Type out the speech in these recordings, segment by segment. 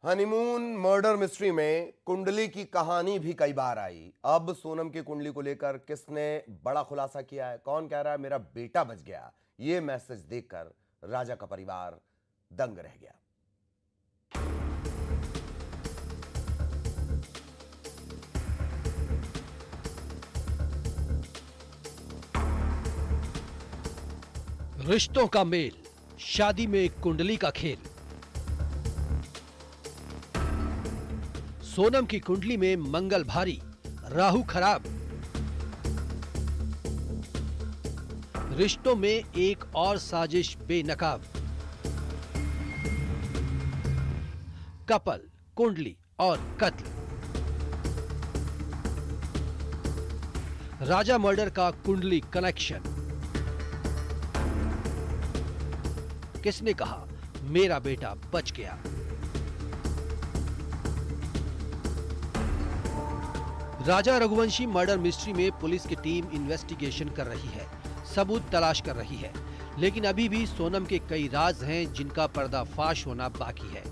Honeymoon murder mystery में कुंडली की कहानी भी कई बार आई। अब सोनम की कुंडली को लेकर किसने बड़ा खुलासा किया है? कौन कह रहा है मेरा बेटा बच गया? ये मैसेज देखकर राजा का परिवार दंग रह गया। रिश्तों का मेल, शादी में कुंडली का खेल। सोनम की कुंडली में मंगल भारी, राहु खराब। रिश्तों में एक और साजिश बेनकाब। कपल, कुंडली और कत्ल। राजा मर्डर का कुंडली कनेक्शन। किसने कहा मेरा बेटा बच गया? राजा रघुवंशी मर्डर मिस्ट्री में पुलिस की टीम इन्वेस्टिगेशन कर रही है, सबूत तलाश कर रही है, लेकिन अभी भी सोनम के कई राज हैं जिनका पर्दाफाश होना बाकी है।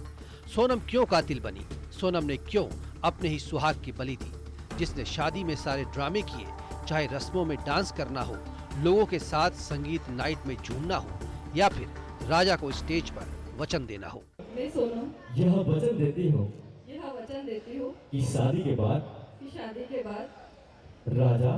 सोनम क्यों कातिल बनी? सोनम ने क्यों अपने ही सुहाग की बलि दी, जिसने शादी में सारे ड्रामे किए, चाहे रस्मों में डांस करना हो, लोगों के साथ संगीत नाइट में झूमना हो, या फिर राजा को स्टेज पर वचन देना हो। मैं सोनम यह वचन देती हूँ कि शादी के बाद राजा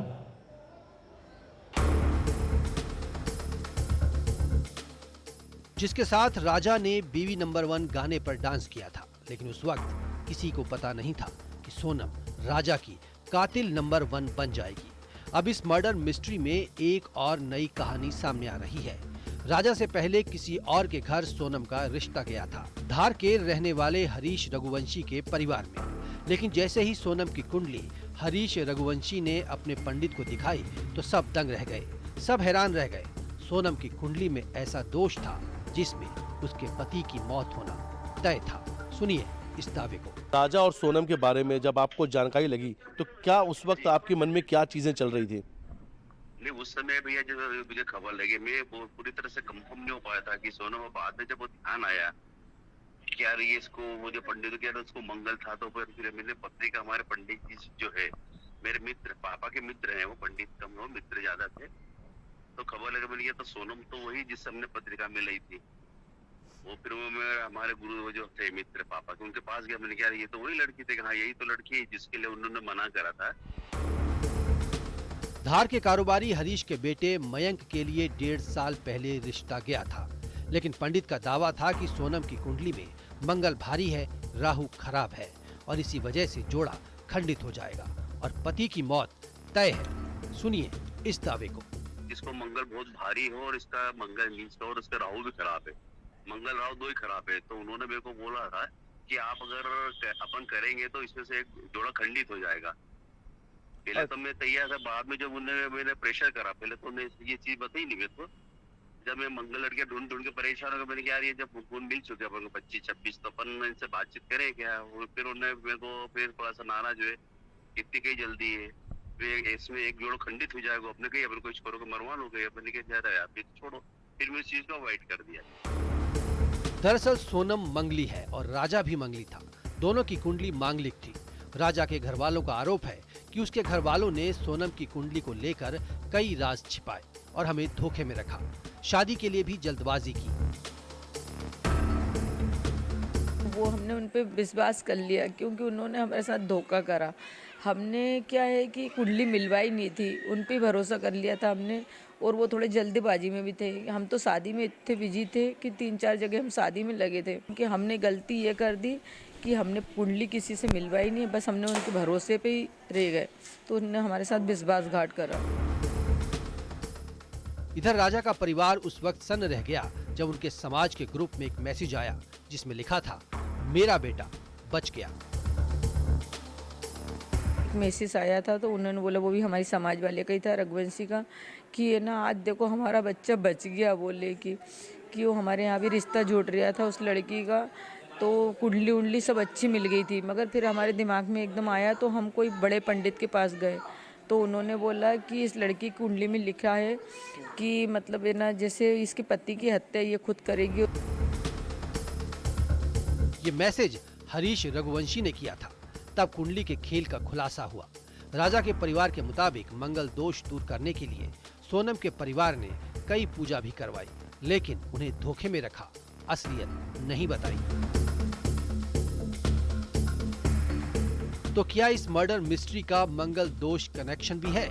जिसके साथ राजा ने बीवी नंबर 1 गाने पर डांस किया था, लेकिन उस वक्त किसी को पता नहीं था कि सोनम राजा की कातिल नंबर 1 बन जाएगी। अब इस मर्डर मिस्ट्री में एक और नई कहानी सामने आ रही है। राजा से पहले किसी और के घर सोनम का रिश्ता गया था, धार के रहने वाले हरीश रघुवंशी के परिवार में। लेकिन जैसे ही सोनम की कुंडली हरीश रघुवंशी ने अपने पंडित को दिखाई तो सब दंग रह गए, सब हैरान रह गए। सोनम की कुंडली में ऐसा दोष था जिसमें उसके पति की मौत होना तय था। सुनिए इस दावे को। राजा और सोनम के बारे में जब आपको जानकारी लगी तो क्या उस वक्त आपके मन में क्या चीजें चल रही थी? नहीं, उस समय भैया जब मुझे खबर लगी, मैं पूरी तरह से कंफर्म नहीं हो पाया था कि सोनम। बाद में जब वो ध्यान आया कि यार ये इसको, वो जो पंडित कह रहे उसको मंगल था, तो फिर मैंने पत्रिका, हमारे पंडित जी जो है मेरे मित्र, पापा के मित्र हैं, वो पंडित कम, वो मित्र ज्यादा थे, तो खबर लगा मैंने, तो सोनम तो वही जिससे हमने पत्रिका में ली थी। वो फिर वो मैं हमारे गुरु जो थे मित्र पापा के, उनके पास गया। मैंने कहा ये तो वही लड़की थी। हाँ, यही तो लड़की है जिसके लिए उन्होंने मना करा था। धार के कारोबारी हरीश के बेटे मयंक के लिए 1.5 साल पहले रिश्ता गया था, लेकिन पंडित का दावा था कि सोनम की कुंडली में मंगल भारी है, राहु खराब है और इसी वजह से जोड़ा खंडित हो जाएगा और पति की मौत तय है। सुनिए इस दावे को। जिसको मंगल बहुत भारी हो और इसका मंगल नीच और उसका राहु भी खराब है, मंगल राहु दो ही खराब है, तो उन्होंने मेरे को बोला था कि आप अगर अपन करेंगे तो इसमें से एक जोड़ा खंडित हो जाएगा। पहले तो मैं तैयार था, बाद में जब मैंने प्रेशर करा, पहले तो उन्हें ये चीज बताई नहीं मेरे को। जब मैं मंगल लड़के ढूंढ के परेशान हो गया, मैंने कहा यार ये जब फोन मिल चुके अपन को 25-26, तो अपन इनसे बातचीत करें क्या? फिर उन्होंने मेरे को फिर थोड़ा सा नाराज हुए, इतनी कहीं जल्दी है, फिर इसमें एक जोड़ा खंडित हो जाएगा, अपने कहीं अपन कुछ करोगे मरवान हो गए। अपने कहा ज्यादा यार फिर छोड़ो, फिर मैं इस चीज को अवॉइड कर दिया। दरअसल सोनम मंगली है और राजा भी मंगली था, दोनों की कुंडली मांगलिक थी। राजा के घर वालों का आरोप है कि उसके घर वालों ने सोनम की कुंडली को लेकर कई राज छिपाए और हमें धोखे में रखा, शादी के लिए भी जल्दबाजी की। वो हमने उन पे विश्वास कर लिया क्योंकि उन्होंने हमारे साथ धोखा करा। हमने क्या है कि कुंडली मिलवाई नहीं थी, उन पे भरोसा कर लिया था हमने, और वो थोड़े जल्दबाजी में भी थे। हम तो शादी में इतने बिजी थे कि 3-4 जगह हम शादी में लगे थे कि हमने गलती ये कर दी कि हमने कुंडली किसी से मिलवाई नहीं, बस हमने उनके भरोसे पे ही रह गए, तो उन्होंने हमारे साथ विश्वासघात करा। इधर राजा का परिवार उस वक्त सन्न रह गया जब उनके समाज के ग्रुप में एक मैसेज आया जिसमें लिखा था मेरा बेटा बच गया। एक मैसेज आया था तो उन्होंने बोला, वो भी हमारी समाज वाले का ही था, रघुवंशी का, कि ये ना आज देखो हमारा बच्चा बच गया। बोले कि वो हमारे यहाँ भी रिश्ता जुड़ रहा था उस लड़की का, तो कुंडली उंडली सब अच्छी मिल गई थी। मगर फिर हमारे दिमाग में एकदम आया तो हम कोई बड़े पंडित के पास गए, तो उन्होंने बोला कि इस लड़की की कुंडली में लिखा है कि मतलब है ना, जैसे इसके पति की हत्या ये खुद करेगी। ये मैसेज हरीश रघुवंशी ने किया था। तब कुंडली के खेल का खुलासा हुआ। राजा के परिवार के मुताबिक मंगल दोष दूर करने के लिए सोनम के परिवार ने कई पूजा भी करवाई, लेकिन उन्हें धोखे में रखा, असलियत नहीं बताई। तो क्या इस मर्डर मिस्ट्री का मंगल दोष कनेक्शन भी है?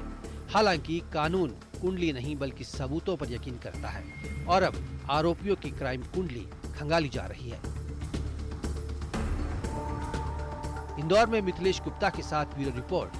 हालांकि कानून कुंडली नहीं बल्कि सबूतों पर यकीन करता है और अब आरोपियों की क्राइम कुंडली खंगाली जा रही है। इंदौर में मिथिलेश गुप्ता के साथ ब्यूरो रिपोर्ट,